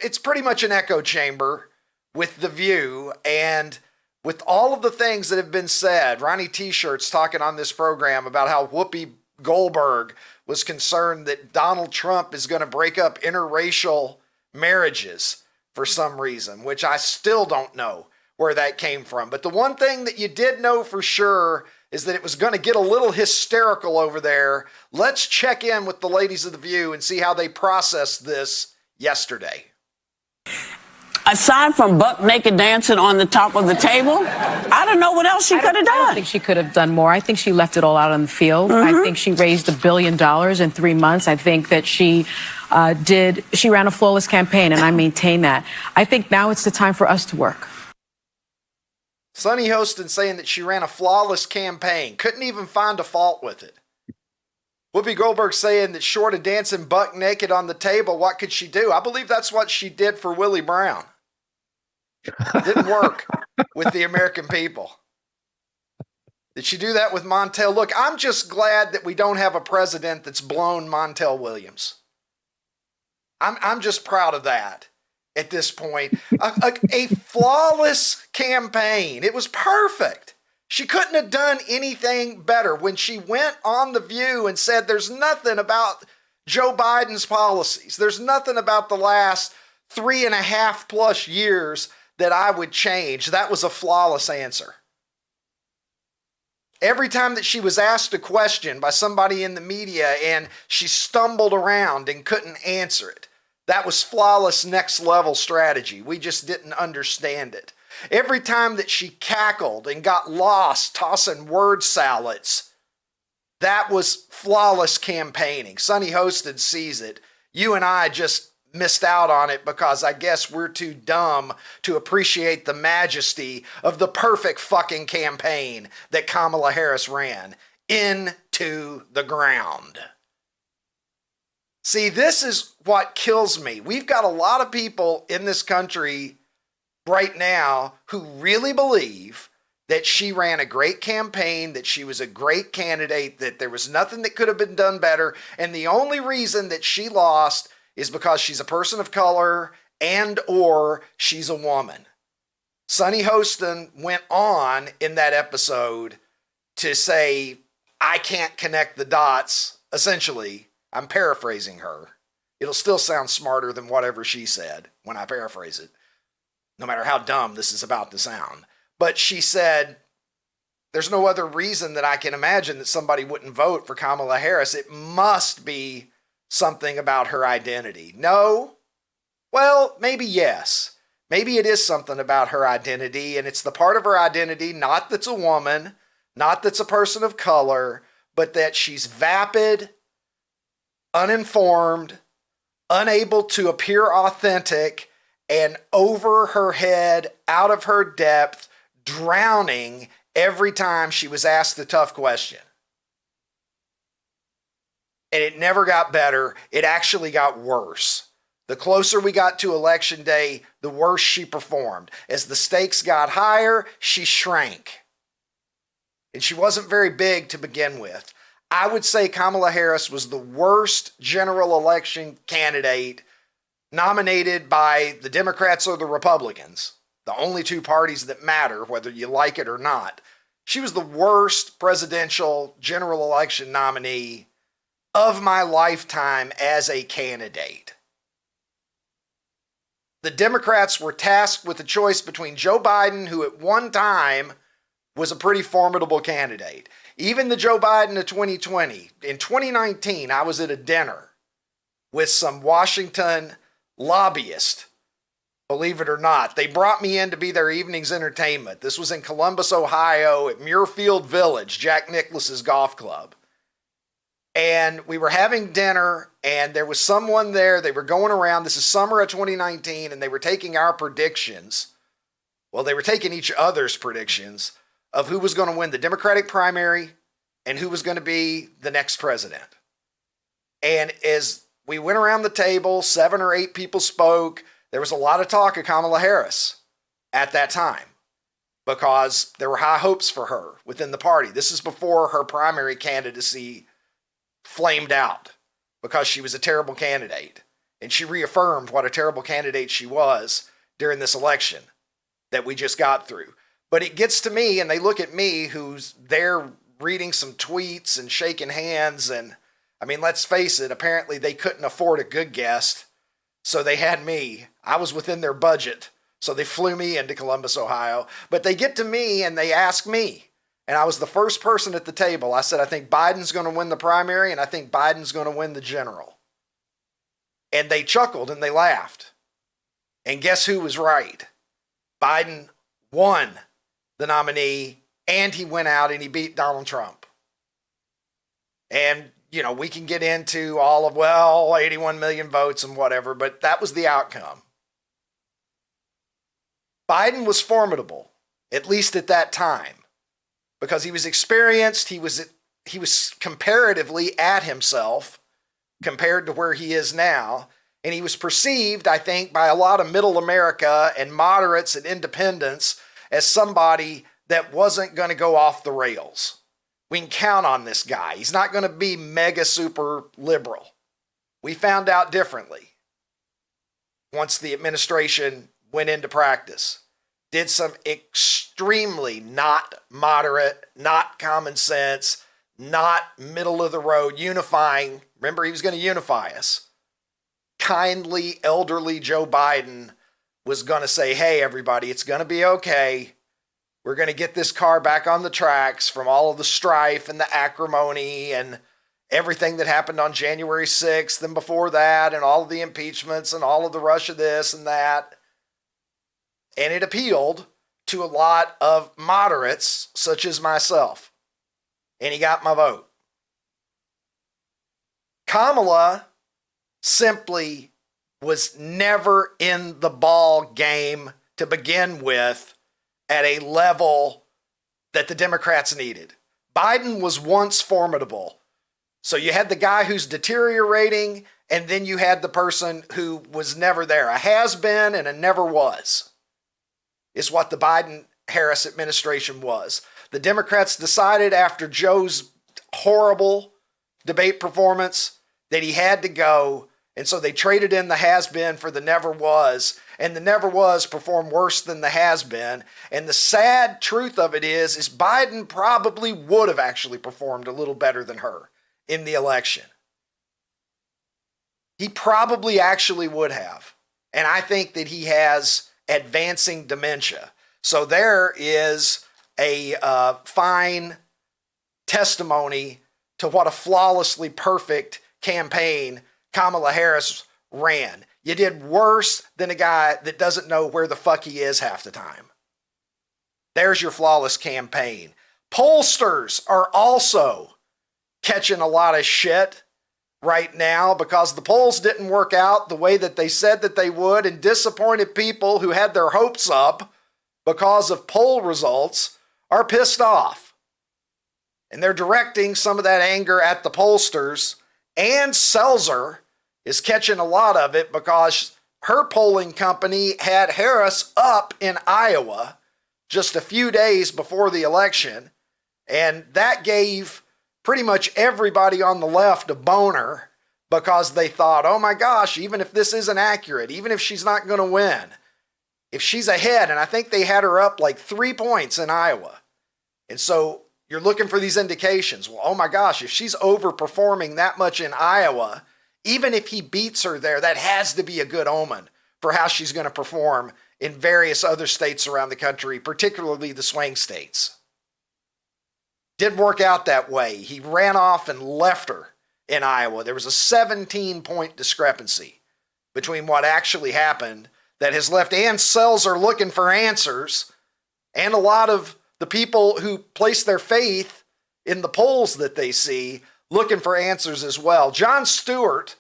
it's pretty much an echo chamber with The View, and with all of the things that have been said. Ronnie T-Shirt's talking on this program about how Whoopi Goldberg was concerned that Donald Trump is going to break up interracial marriages for some reason, which I still don't know where that came from. But the one thing that you did know for sure is that it was going to get a little hysterical over there. Let's check in with the ladies of The View and see how they processed this yesterday. Aside from buck naked dancing on the top of the table, I don't know what else she could have done. I don't think she could have done more. I think she left it all out on the field. I think she raised $1 billion in 3 months. I think that she ran a flawless campaign, and I maintain that. I think now it's the time for us to work. Sonny Hostin saying that she ran a flawless campaign. Couldn't even find a fault with it. Whoopi Goldberg saying that short of dancing buck naked on the table, what could she do? I believe that's what she did for Willie Brown. Didn't work with the American people. Did she do that with Montel? Look, I'm just glad that we don't have a president that's blown Montel Williams. I'm just proud of that at this point. A flawless campaign. It was perfect. She couldn't have done anything better when she went on The View and said there's nothing about Joe Biden's policies. There's nothing about the last 3.5+ years that I would change. That was a flawless answer. Every time that she was asked a question by somebody in the media and she stumbled around and couldn't answer it, that was flawless next level strategy. We just didn't understand it. Every time that she cackled and got lost tossing word salads, that was flawless campaigning. Sonny Hostin sees it. You and I just missed out on it because I guess we're too dumb to appreciate the majesty of the perfect fucking campaign that Kamala Harris ran into the ground. See, this is what kills me. We've got a lot of people in this country right now who really believe that she ran a great campaign, that she was a great candidate, that there was nothing that could have been done better. And the only reason that she lost is because she's a person of color and or she's a woman. Sonny Hostin went on in that episode to say, I can't connect the dots. Essentially, I'm paraphrasing her. It'll still sound smarter than whatever she said when I paraphrase it, no matter how dumb this is about to sound. But she said, there's no other reason that I can imagine that somebody wouldn't vote for Kamala Harris. It must be something about her identity. No? Well, maybe yes. Maybe it is something about her identity, and it's the part of her identity, not that's a woman, not that's a person of color, but that she's vapid, uninformed, unable to appear authentic, and over her head, out of her depth, drowning every time she was asked the tough question. And it never got better. It actually got worse. The closer we got to election day, the worse she performed. As the stakes got higher, she shrank. And she wasn't very big to begin with. I would say Kamala Harris was the worst general election candidate nominated by the Democrats or the Republicans, the only two parties that matter, whether you like it or not. She was the worst presidential general election nominee of my lifetime as a candidate. The Democrats were tasked with a choice between Joe Biden, who at one time was a pretty formidable candidate. Even the Joe Biden of 2020. In 2019, I was at a dinner with some Washington lobbyists. Believe it or not, they brought me in to be their evening's entertainment. This was in Columbus, Ohio at Muirfield Village, Jack Nicklaus's golf club. And we were having dinner, and there was someone there. They were going around. This is summer of 2019, and they were taking our predictions. Well, they were taking each other's predictions of who was going to win the Democratic primary and who was going to be the next president. And as we went around the table, 7 or 8 people spoke. There was a lot of talk of Kamala Harris at that time because there were high hopes for her within the party. This is before her primary candidacy flamed out because she was a terrible candidate And she reaffirmed what a terrible candidate she was during this election that we just got through. But it gets to me, and they look at me, who's there reading some tweets and shaking hands. And I mean, let's face it, apparently they couldn't afford a good guest. So they had me. I was within their budget. So they flew me into Columbus, Ohio. But they get to me and they ask me. And I was the first person at the table. I said, I think Biden's going to win the primary, and I think Biden's going to win the general. And they chuckled and they laughed. And guess who was right? Biden won the nominee, and he went out and he beat Donald Trump. And, you know, we can get into all of, well, 81 million votes and whatever, but that was the outcome. Biden was formidable, at least at that time, because he was experienced. He was comparatively at himself compared to where he is now. And he was perceived, I think, by a lot of middle America and moderates and independents as somebody that wasn't going to go off the rails. We can count on this guy. He's not going to be mega super liberal. We found out differently once the administration went into practice. Did some extremely not moderate, not common sense, not middle of the road, unifying. Remember, he was going to unify us. Kindly, elderly Joe Biden was going to say, hey, everybody, it's going to be okay. We're going to get this car back on the tracks from all of the strife and the acrimony and everything that happened on January 6th and before that and all of the impeachments and all of the rush of this and that. And it appealed to a lot of moderates such as myself. And he got my vote. Kamala simply was never in the ball game to begin with at a level that the Democrats needed. Biden was once formidable. So you had the guy who's deteriorating, and then you had the person who was never there. A has-been and a never was is what the Biden-Harris administration was. The Democrats decided after Joe's horrible debate performance that he had to go. And so they traded in the has-been for the never was, and the never was performed worse than the has-been. And the sad truth of it is Biden probably would have actually performed a little better than her in the election. He probably actually would have. And I think that he has advancing dementia. So there is a fine testimony to what a flawlessly perfect campaign Kamala Harris ran. You did worse than a guy that doesn't know where the fuck he is half the time. There's your flawless campaign. Pollsters are also catching a lot of shit right now because the polls didn't work out the way that they said that they would, and disappointed people who had their hopes up because of poll results are pissed off. And they're directing some of that anger at the pollsters. And Seltzer is catching a lot of it because her polling company had Harris up in Iowa just a few days before the election. And that gave pretty much everybody on the left a boner because they thought, oh my gosh, even if this isn't accurate, even if she's not going to win, if she's ahead, and I think they had her up like 3 points in Iowa. And so you're looking for these indications. Well, oh my gosh, if she's overperforming that much in Iowa, even if he beats her there, that has to be a good omen for how she's going to perform in various other states around the country, particularly the swing states. Didn't work out that way. He ran off and left her in Iowa. There was a 17-point discrepancy between what actually happened that has left Ann Seltzer looking for answers, and a lot of the people who place their faith in the polls that they see looking for answers as well. Jon Stewart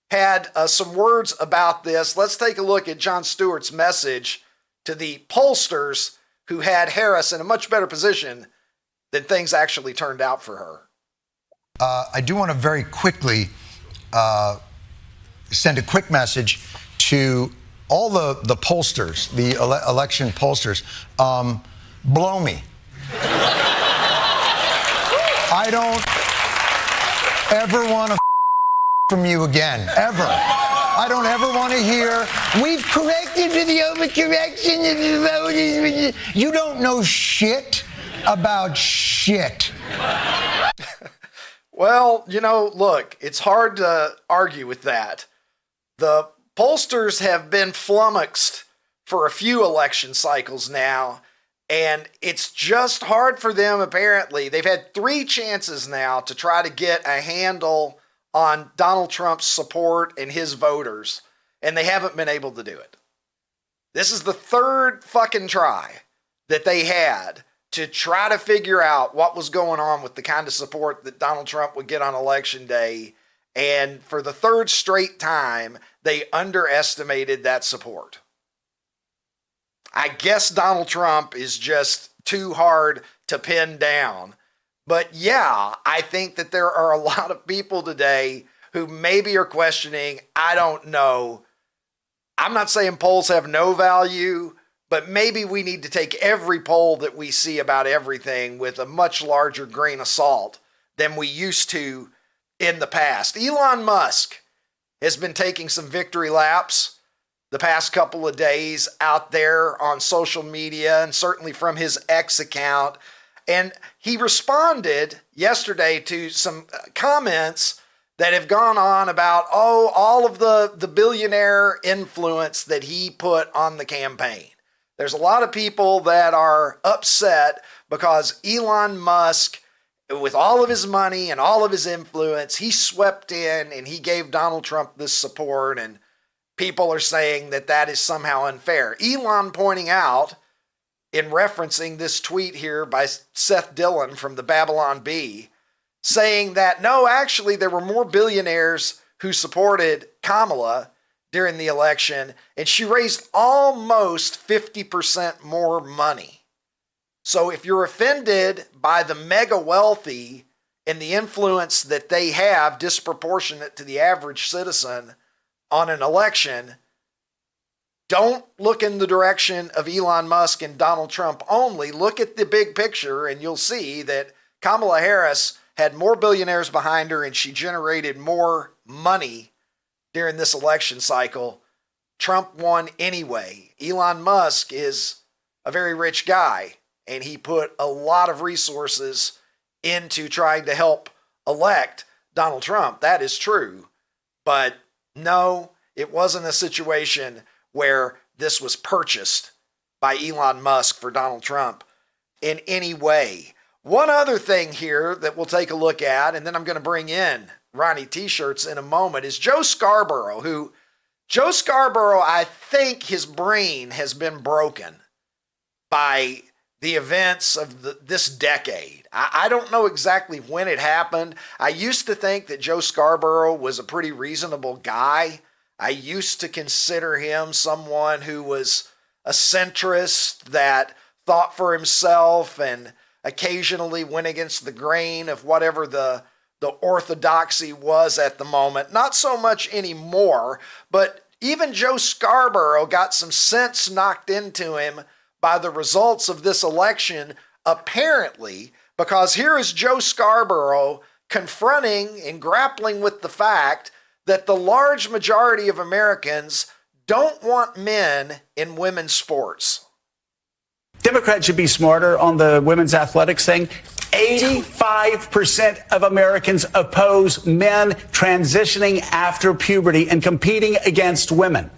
had some words about this. Let's take a look at Jon Stewart's message to the pollsters who had Harris in a much better position than things actually turned out for her. I do want to very quickly send a quick message to all the pollsters, the election pollsters. Blow me. I don't ever want to from you again, ever. I don't ever want to hear, we've corrected for the overcorrection of the voters. You don't know shit about shit. Well, look, it's hard to argue with that. The pollsters have been flummoxed for a few election cycles now, and it's just hard for them, apparently. They've had 3 chances now to try to get a handle on Donald Trump's support and his voters, and they haven't been able to do it. This is the 3rd fucking try that they had to try to figure out what was going on with the kind of support that Donald Trump would get on election day. And for the 3rd straight time, they underestimated that support. I guess Donald Trump is just too hard to pin down. But yeah, I think that there are a lot of people today who maybe are questioning, I don't know. I'm not saying polls have no value, but maybe we need to take every poll that we see about everything with a much larger grain of salt than we used to in the past. Elon Musk has been taking some victory laps the past couple of days out there on social media and certainly from his X account. And he responded yesterday to some comments that have gone on about, all of the billionaire influence that he put on the campaign. There's a lot of people that are upset because Elon Musk, with all of his money and all of his influence, he swept in and he gave Donald Trump this support, and people are saying that that is somehow unfair. Elon pointing out, in referencing this tweet here by Seth Dillon from the Babylon Bee, saying that no, actually there were more billionaires who supported Kamala during the election, and she raised almost 50% more money. So if you're offended by the mega wealthy and the influence that they have disproportionate to the average citizen on an election, don't look in the direction of Elon Musk and Donald Trump only. Look at the big picture, and you'll see that Kamala Harris had more billionaires behind her and she generated more money during this election cycle. Trump won anyway. Elon Musk is a very rich guy, and he put a lot of resources into trying to help elect Donald Trump. That is true. But no, it wasn't a situation where this was purchased by Elon Musk for Donald Trump in any way. One other thing here that we'll take a look at, and then I'm going to bring in Ronnie T-shirts in a moment, is Joe Scarborough, I think his brain has been broken by the events of this decade. I don't know exactly when it happened. I used to think that Joe Scarborough was a pretty reasonable guy. I used to consider him someone who was a centrist that thought for himself and occasionally went against the grain of whatever the orthodoxy was at the moment. Not so much anymore, but even Joe Scarborough got some sense knocked into him by the results of this election, apparently, because here is Joe Scarborough confronting and grappling with the fact that the large majority of Americans don't want men in women's sports. Democrats should be smarter on the women's athletics thing. 85% of Americans oppose men transitioning after puberty and competing against women.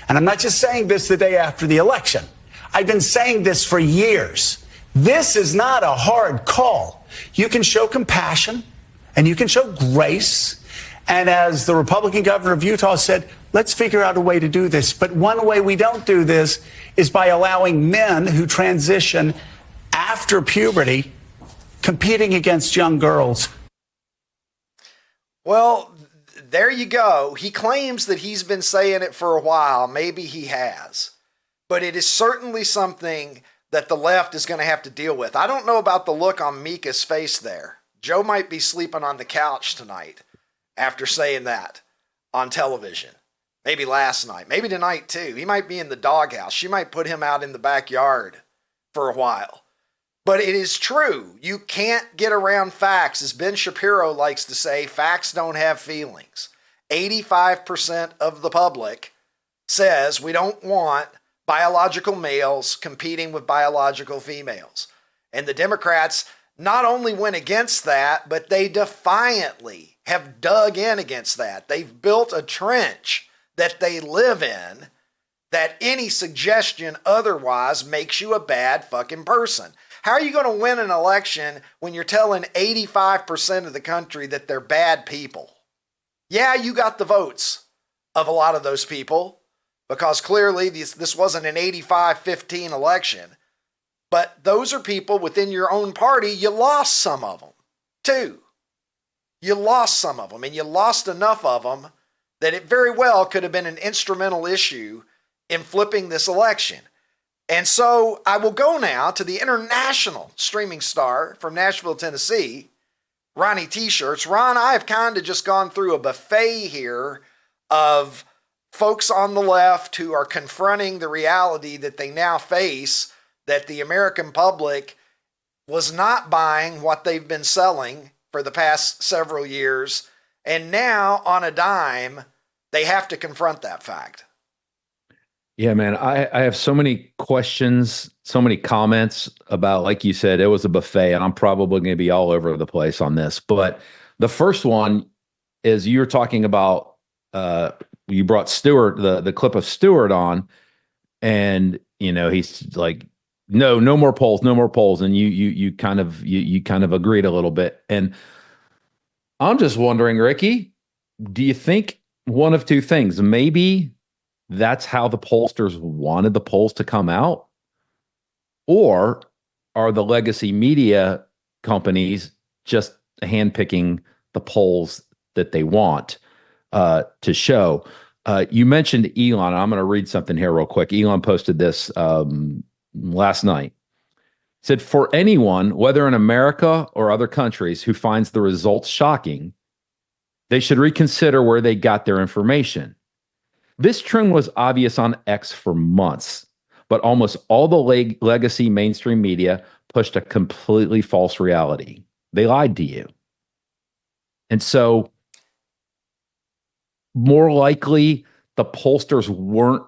And I'm not just saying this the day after the election. I've been saying this for years. This is not a hard call. You can show compassion and you can show grace. And as the Republican governor of Utah said, let's figure out a way to do this. But one way we don't do this is by allowing men who transition after puberty competing against young girls. Well, there you go. He claims that he's been saying it for a while. Maybe he has. But it is certainly something that the left is going to have to deal with. I don't know about the look on Mika's face there. Joe might be sleeping on the couch tonight after saying that on television. Maybe last night. Maybe tonight too. He might be in the doghouse. She might put him out in the backyard for a while. But it is true. You can't get around facts. As Ben Shapiro likes to say, facts don't have feelings. 85% of the public says we don't want biological males competing with biological females. And the Democrats not only went against that, but they defiantly have dug in against that. They've built a trench that they live in that any suggestion otherwise makes you a bad fucking person. How are you going to win an election when you're telling 85% of the country that they're bad people? Yeah, you got the votes of a lot of those people because clearly this wasn't an 85-15 election. But those are people within your own party. You lost some of them too. You lost some of them, and you lost enough of them that it very well could have been an instrumental issue in flipping this election. And so I will go now to the international streaming star from Nashville, Tennessee, Ronnie T-Shirts. Ron, I have kind of just gone through a buffet here of folks on the left who are confronting the reality that they now face, that the American public was not buying what they've been selling for the past several years. And now on a dime, they have to confront that fact. Yeah, man, I have so many questions, so many comments about, like you said, it was a buffet, and I'm probably going to be all over the place on this. But the first one is you were talking about, you brought Stewart, the clip of Stewart on, and, you know, he's like, no more polls, no more polls. And you kind of agreed a little bit. And I'm just wondering, Ricky, do you think one of two things? Maybe that's how the pollsters wanted the polls to come out? Or are the legacy media companies just handpicking the polls that they want to show? You mentioned Elon. I'm going to read something here real quick. Elon posted this last night. It said, for anyone, whether in America or other countries, who finds the results shocking, they should reconsider where they got their information. This trend was obvious on X for months, but almost all the legacy mainstream media pushed a completely false reality. They lied to you. And so, more likely, the pollsters weren't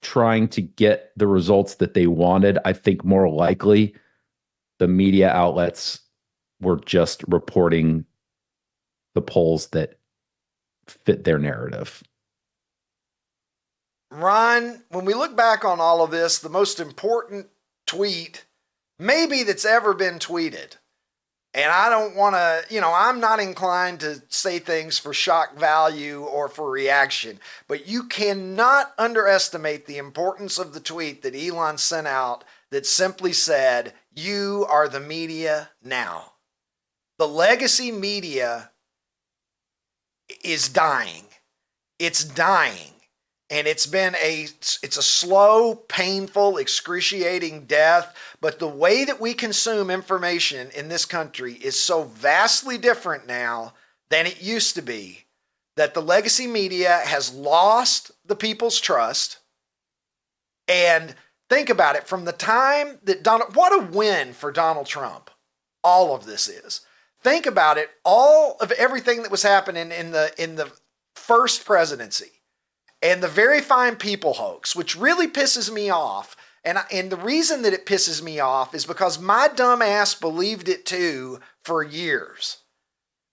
trying to get the results that they wanted. I think more likely, the media outlets were just reporting the polls that fit their narrative. Ron, when we look back on all of this, the most important tweet maybe that's ever been tweeted, and I don't want to, I'm not inclined to say things for shock value or for reaction, but you cannot underestimate the importance of the tweet that Elon sent out that simply said, "You are the media now." The legacy media is dying. It's dying. And it's a slow, painful, excruciating death. But the way that we consume information in this country is so vastly different now than it used to be, that the legacy media has lost the people's trust. And think about it, from the time that what a win for Donald Trump all of this is. Think about it, all of everything that was happening in the first presidency. And the very fine people hoax, which really pisses me off. And the reason that it pisses me off is because my dumb ass believed it too for years.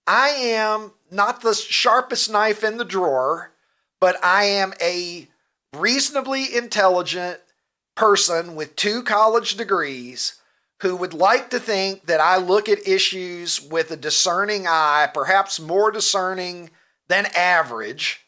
I am not the sharpest knife in the drawer, but I am a reasonably intelligent person with 2 college degrees who would like to think that I look at issues with a discerning eye, perhaps more discerning than average.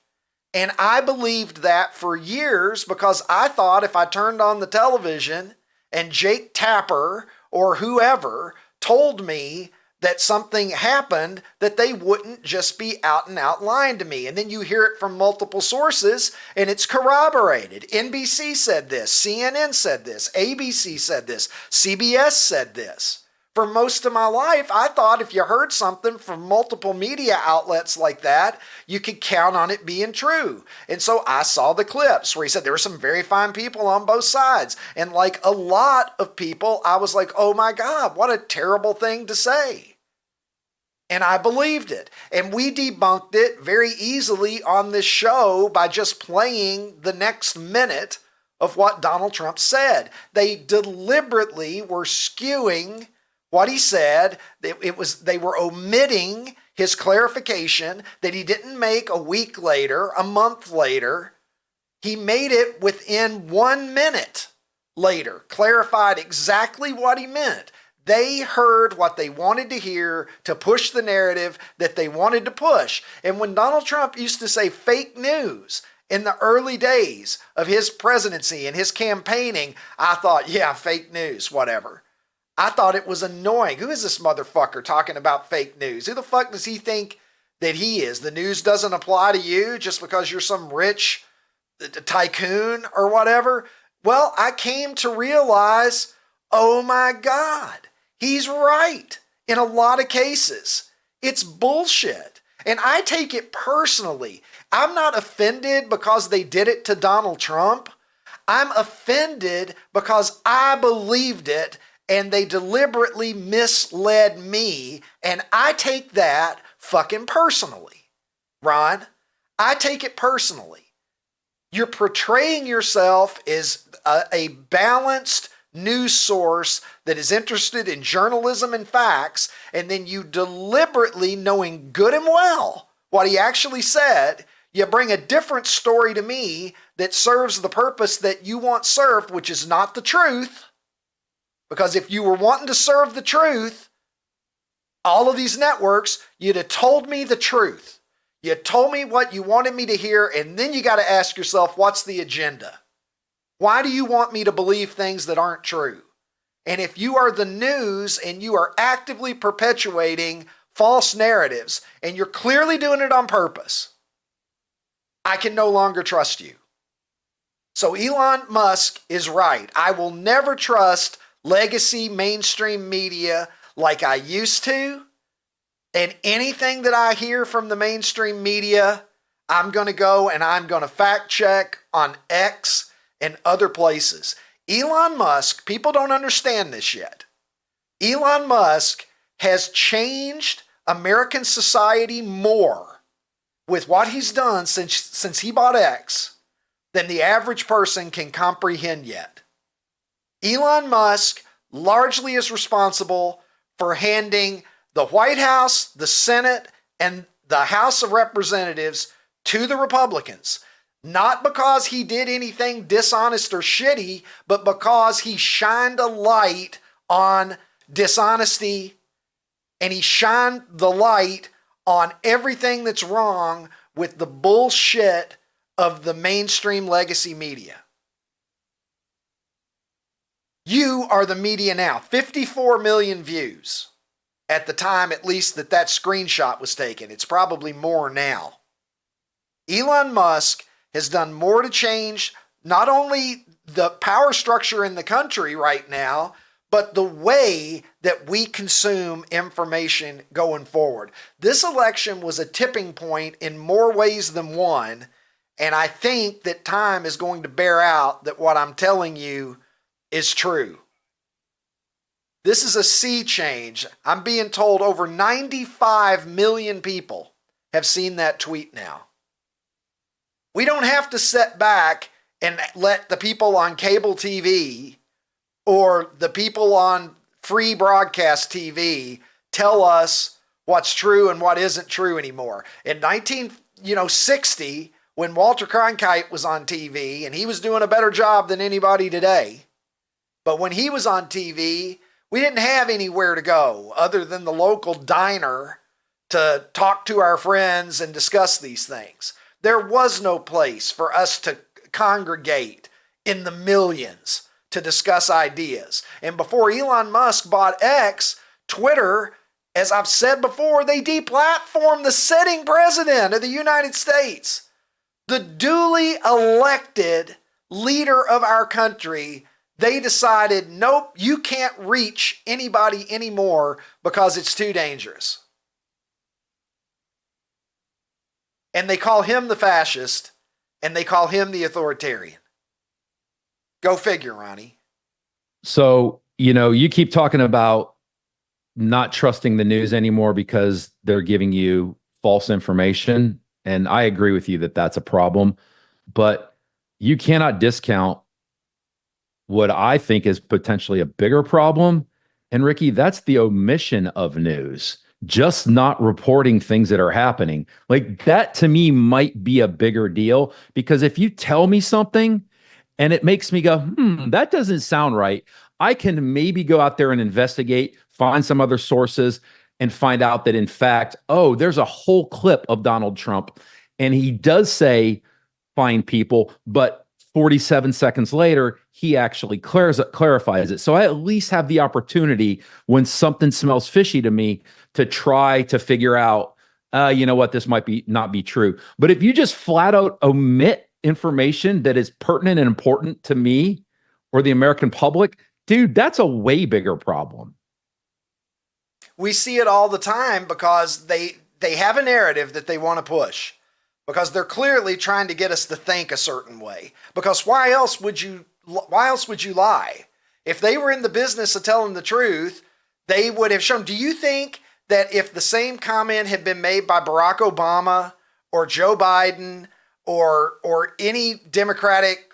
And I believed that for years because I thought if I turned on the television and Jake Tapper or whoever told me that something happened, that they wouldn't just be out and out lying to me. And then you hear it from multiple sources and it's corroborated. NBC said this, CNN said this, ABC said this, CBS said this. For most of my life, I thought if you heard something from multiple media outlets like that, you could count on it being true. And so I saw the clips where he said there were some very fine people on both sides. And like a lot of people, I was like, oh my God, what a terrible thing to say. And I believed it. And we debunked it very easily on this show by just playing the next minute of what Donald Trump said. They deliberately were skewing what he said. They were omitting his clarification that he didn't make a week later, a month later. He made it within 1 minute later, clarified exactly what he meant. They heard what they wanted to hear to push the narrative that they wanted to push. And when Donald Trump used to say fake news in the early days of his presidency and his campaigning, I thought, yeah, fake news, whatever. I thought it was annoying. Who is this motherfucker talking about fake news? Who the fuck does he think that he is? The news doesn't apply to you just because you're some rich tycoon or whatever? Well, I came to realize, oh my God, he's right in a lot of cases. It's bullshit. And I take it personally. I'm not offended because they did it to Donald Trump. I'm offended because I believed it and they deliberately misled me. And I take that fucking personally. Ron, I take it personally. You're portraying yourself as a balanced news source that is interested in journalism and facts, and then you deliberately, knowing good and well what he actually said, you bring a different story to me that serves the purpose that you want served, which is not the truth. Because if you were wanting to serve the truth, all of these networks, you'd have told me the truth. You told me what you wanted me to hear, and then you got to ask yourself, what's the agenda? Why do you want me to believe things that aren't true? And if you are the news and you are actively perpetuating false narratives, and you're clearly doing it on purpose, I can no longer trust you. So Elon Musk is right. I will never trust legacy mainstream media like I used to. And anything that I hear from the mainstream media, I'm going to go and I'm going to fact check on X and other places. Elon Musk, people don't understand this yet. Elon Musk has changed American society more with what he's done since he bought X than the average person can comprehend yet. Elon Musk largely is responsible for handing the White House, the Senate, and the House of Representatives to the Republicans. Not because he did anything dishonest or shitty, but because he shined a light on dishonesty and he shined the light on everything that's wrong with the bullshit of the mainstream legacy media. You are the media now. 54 million views at the time, at least, that screenshot was taken. It's probably more now. Elon Musk has done more to change not only the power structure in the country right now, but the way that we consume information going forward. This election was a tipping point in more ways than one, and I think that time is going to bear out that what I'm telling you is true. This is a sea change. I'm being told over 95 million people have seen that tweet now. We don't have to sit back and let the people on cable TV or the people on free broadcast TV tell us what's true and what isn't true anymore. In 1960, when Walter Cronkite was on TV, and he was doing a better job than anybody today, but when he was on TV, we didn't have anywhere to go other than the local diner to talk to our friends and discuss these things. There was no place for us to congregate in the millions to discuss ideas. And before Elon Musk bought X, Twitter, as I've said before, they deplatformed the sitting president of the United States. The duly elected leader of our country, they decided, nope, you can't reach anybody anymore because it's too dangerous. And they call him the fascist, and they call him the authoritarian. Go figure, Ronnie. So, you keep talking about not trusting the news anymore because they're giving you false information. And I agree with you that that's a problem. But you cannot discount what I think is potentially a bigger problem. And Ricky, that's the omission of news, just not reporting things that are happening. Like that to me might be a bigger deal, because if you tell me something and it makes me go, that doesn't sound right, I can maybe go out there and investigate, find some other sources, and find out that in fact, there's a whole clip of Donald Trump and he does say fine people, but 47 seconds later, he actually clarifies it. So I at least have the opportunity when something smells fishy to me to try to figure out, you know what, this might not be true. But if you just flat out omit information that is pertinent and important to me or the American public, dude, that's a way bigger problem. We see it all the time because they have a narrative that they want to push, because they're clearly trying to get us to think a certain way. Because why else would you lie? If they were in the business of telling the truth, they would have shown. Do you think that if the same comment had been made by Barack Obama or Joe Biden or any Democratic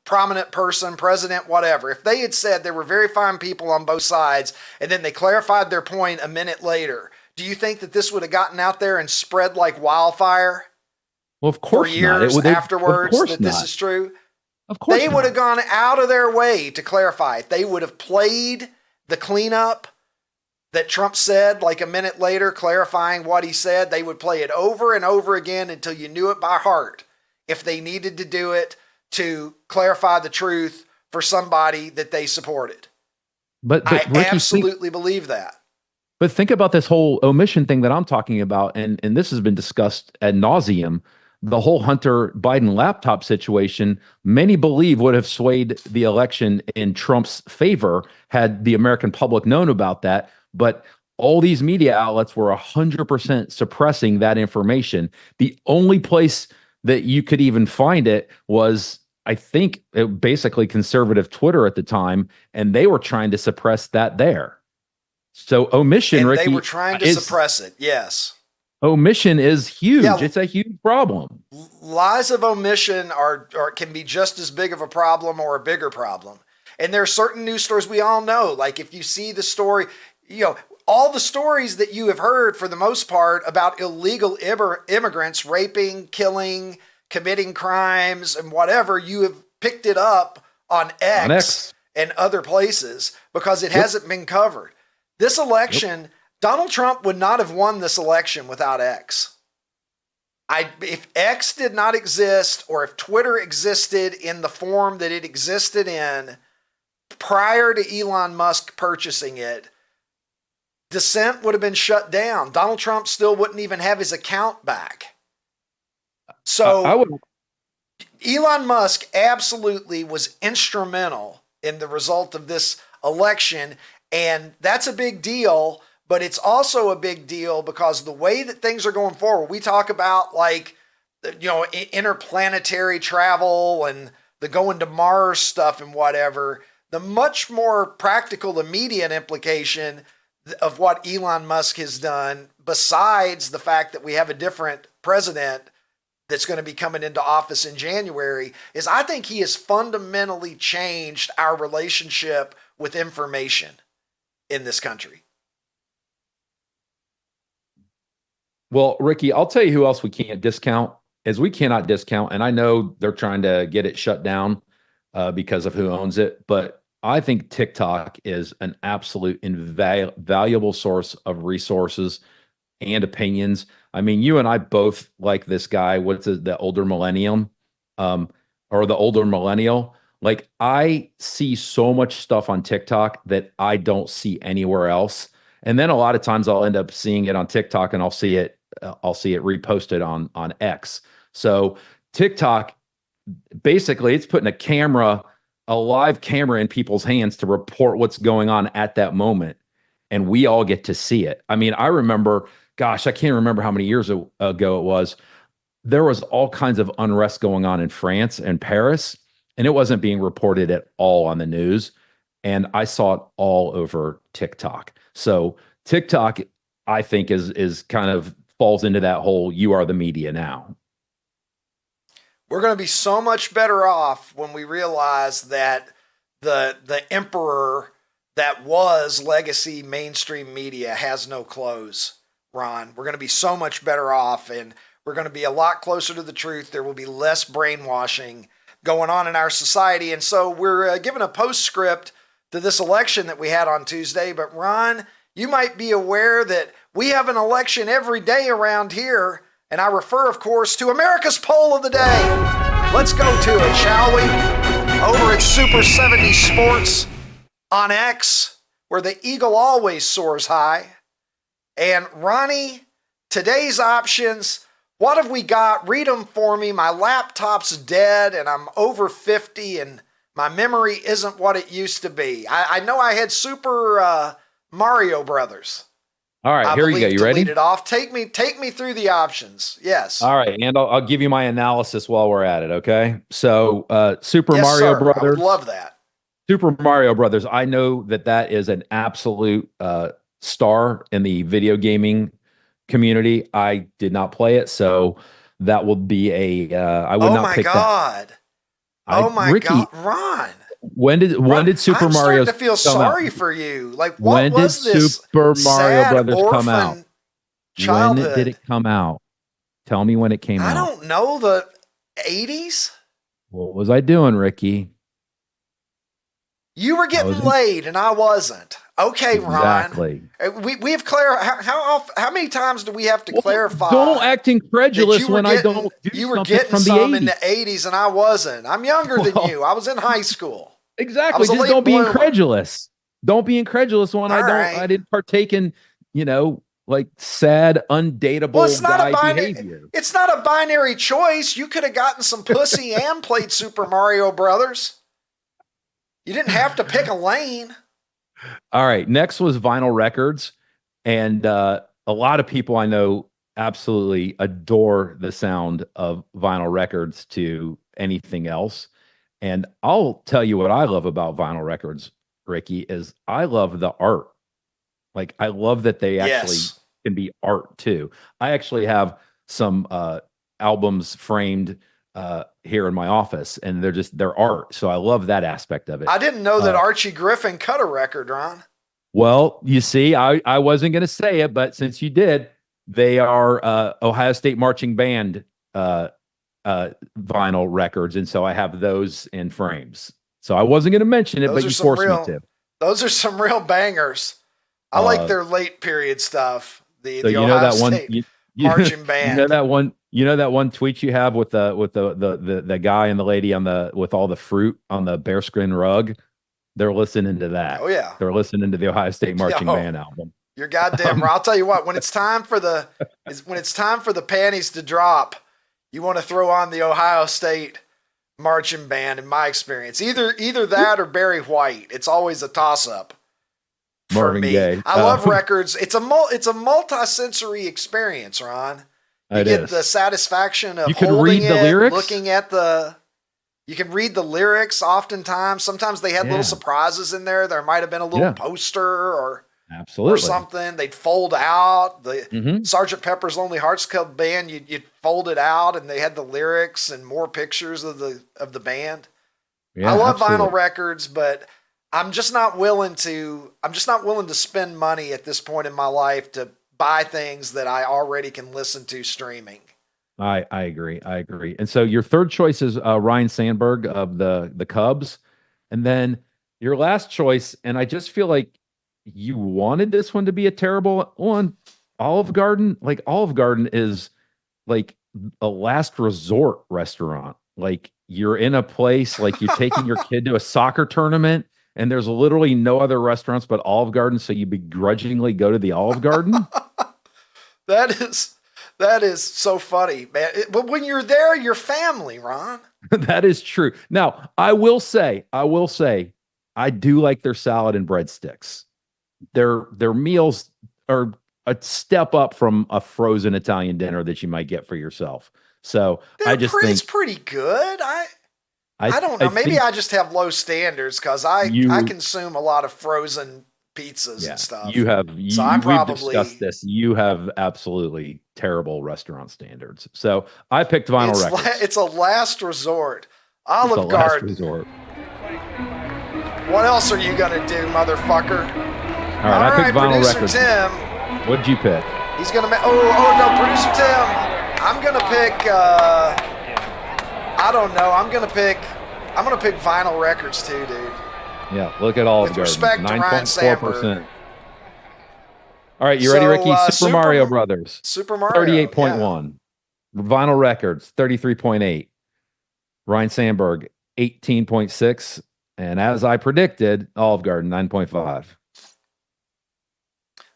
prominent person, president, whatever, if they had said there were very fine people on both sides and then they clarified their point a minute later, do you think that this would have gotten out there and spread like wildfire? Well, of course for years not. Afterwards that this is true? Of course they would have gone out of their way to clarify it. They would have played the cleanup that Trump said like a minute later, clarifying what he said. They would play it over and over again until you knew it by heart if they needed to do it to clarify the truth for somebody that they supported. But I Ricky, absolutely believe that. But think about this whole omission thing that I'm talking about, and this has been discussed ad nauseum. The whole Hunter Biden laptop situation, many believe would have swayed the election in Trump's favor had the American public known about that. But all these media outlets were 100% suppressing that information. The only place that you could even find it was, I think, basically conservative Twitter at the time, and they were trying to suppress that there. So omission, and Ricky, they were trying to suppress it. Yes. Omission is huge. Yeah, it's a huge problem. Lies of omission are can be just as big of a problem or a bigger problem. And there are certain news stories we all know. Like if you see the story, all the stories that you have heard for the most part about illegal immigrants raping, killing, committing crimes, and whatever, you have picked it up on X. And other places because it hasn't been covered. This election, Donald Trump would not have won this election without X. If X did not exist, or if Twitter existed in the form that it existed in prior to Elon Musk purchasing it, dissent would have been shut down. Donald Trump still wouldn't even have his account back. So Elon Musk absolutely was instrumental in the result of this election. And that's a big deal, but it's also a big deal because the way that things are going forward, we talk about interplanetary travel and the going to Mars stuff and whatever, the much more practical, immediate implication of what Elon Musk has done, besides the fact that we have a different president that's going to be coming into office in January, is I think he has fundamentally changed our relationship with information in this country. Well, Ricky, I'll tell you who else we can't discount, we cannot discount, and I know they're trying to get it shut down because of who owns it, but I think TikTok is an absolute invaluable source of resources and opinions. I mean, you and I both like this guy, the older millennium, or the older millennial. Like, I see so much stuff on TikTok that I don't see anywhere else. And then a lot of times I'll end up seeing it on TikTok and I'll see it reposted on X. So TikTok, basically it's putting a live camera in people's hands to report what's going on at that moment. And we all get to see it. I mean, I remember, gosh, I can't remember how many years ago it was. There was all kinds of unrest going on in France and Paris, and it wasn't being reported at all on the news. and I saw it all over TikTok. So TikTok, I think, is kind of falls into that whole "you are the media" now. We're going to be so much better off when we realize that the emperor that was legacy mainstream media has no clothes, Ron. We're going to be so much better off, and we're going to be a lot closer to the truth. There will be less brainwashing going on in our society. And so we're given a postscript to this election that we had on Tuesday. But Ron, you might be aware that we have an election every day around here. And I refer, of course, to America's poll of the day. Let's go to it, shall we? Over at Super 70 Sports on X, where the eagle always soars high. And Ronnie, today's options, what have we got? Read them for me. My laptop's dead and I'm over 50 and my memory isn't what it used to be. I know I had Super Mario Brothers. All right, here you go. You ready? Lead it off. Take me through the options. Yes. All right, and I'll give you my analysis while we're at it. Okay. So, Super Yes, Mario sir. Brothers. I would love that. Super Mario Brothers. I know that is an absolute star in the video gaming community. I did not play it, so that will be I would not pick that. Oh my Ricky, God, Ron. When did Super I'm Mario starting to feel sorry for you? Like, what when was did this Super Mario sad Brothers come out? orphan childhood? When did it come out? Tell me when it came out. I don't know. The 80s? What was I doing, Ricky? You were getting laid and I wasn't. Okay, exactly. Ron. We have how many times do we have to clarify? Don't act incredulous when I don't do you were something getting from the some 80s. in the 80s and I wasn't. I'm younger than you. I was in high school. Exactly. Just don't be incredulous. Don't be incredulous when I didn't partake in, like sad, undateable guy behavior. It's not a binary choice. You could have gotten some pussy and played Super Mario Brothers. You didn't have to pick a lane. All right. Next was vinyl records. And a lot of people I know absolutely adore the sound of vinyl records to anything else. And I'll tell you what I love about vinyl records, Ricky, is I love the art. Like, I love that they actually can be art too. I actually have some albums framed here in my office, and they're art. So I love that aspect of it. I didn't know that Archie Griffin cut a record, Ron. Well, you see, I wasn't going to say it, but since you did, they are Ohio State Marching Band vinyl records, and so I have those in frames. So I wasn't going to mention it, but you forced me to. Those are some real bangers. I like their late period stuff. The Ohio State marching band. You know that one tweet you have with the guy and the lady with all the fruit on the bearskin rug. They're listening to that. Oh yeah, they're listening to the Ohio State Marching Band album. You're goddamn right. I'll tell you what. When it's time for the panties to drop, you want to throw on the Ohio State Marching Band. In my experience, either that or Barry White. It's always a toss up. Marvin Gaye. I love records. It's a multi-sensory experience, Ron. You get the satisfaction of holding the lyrics, looking at you can read the lyrics oftentimes. Sometimes they had little surprises in there. There might have been a little poster or something. They'd fold out the Sgt. Pepper's Lonely Hearts Club Band. You'd fold it out and they had the lyrics and more pictures of the band. Yeah, I love vinyl records, but I'm just not willing to spend money at this point in my life to buy things that I already can listen to streaming. I agree. And so your third choice is Ryan Sandberg of the Cubs. And then your last choice, and I just feel like you wanted this one to be a terrible one, Olive Garden. Like, Olive Garden is like a last resort restaurant. Like, you're in a place, like you're taking your kid to a soccer tournament, and there's literally no other restaurants but Olive Garden, so you begrudgingly go to the Olive Garden. That is so funny, man. But when you're there, you're family, Ron. That is true. Now, I will say, I do like their salad and breadsticks. Their meals are a step up from a frozen Italian dinner that you might get for yourself. So I just think it's pretty good. I don't know. Maybe think I just have low standards because I consume a lot of frozen pizzas and stuff. So we've discussed this. You have absolutely terrible restaurant standards. So I picked Vinyl Records. It's a last resort. Olive Garden. Last resort. What else are you gonna do, motherfucker? All right, I picked Vinyl Producer Records. Tim. What'd you pick? He's gonna make. Oh no, Producer Tim. I'm gonna pick. I don't know. I'm gonna pick Vinyl Records too, dude. Yeah, look at Olive Garden. With respect to Ryan Sandberg. All right, you ready, Ricky? Super Mario Brothers. Super Mario. 38.1. Yeah. Vinyl Records, 33.8. Ryan Sandberg, 18.6. And as I predicted, Olive Garden, 9.5.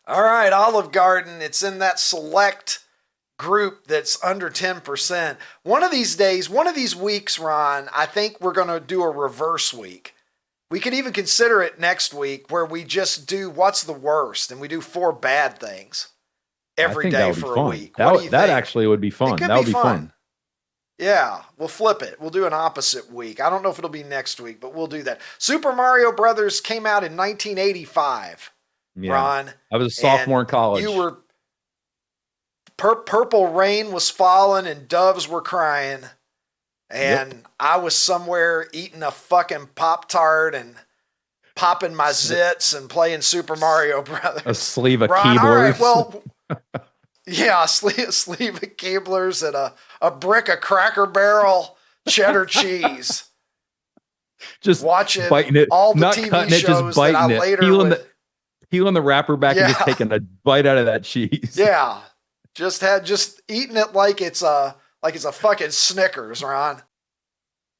All right, Olive Garden. It's in that select group that's under 10%. One of these days, one of these weeks, Ron, I think we're going to do a reverse week. We could even consider it next week where we just do what's the worst and we do 4 bad things every day for a week. That actually would be fun. That would be fun. Yeah, we'll flip it. We'll do an opposite week. I don't know if it'll be next week, but we'll do that. Super Mario Brothers came out in 1985. Yeah. Ron, I was a sophomore in college. You were purple rain was falling and doves were crying. And I was somewhere eating a fucking Pop-Tart and popping my zits and playing Super Mario Brothers. A sleeve of Keeblers. All right, well, yeah, a sleeve of Keeblers and a brick of Cracker Barrel cheddar cheese. Just watching biting it, all the not TV cutting shows it, just biting that I it, later peeling the wrapper back and just taking a bite out of that cheese. Yeah, just eating it like it's a fucking Snickers, Ron.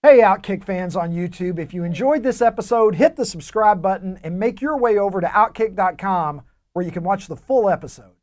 Hey, OutKick fans on YouTube, if you enjoyed this episode, hit the subscribe button and make your way over to OutKick.com where you can watch the full episode.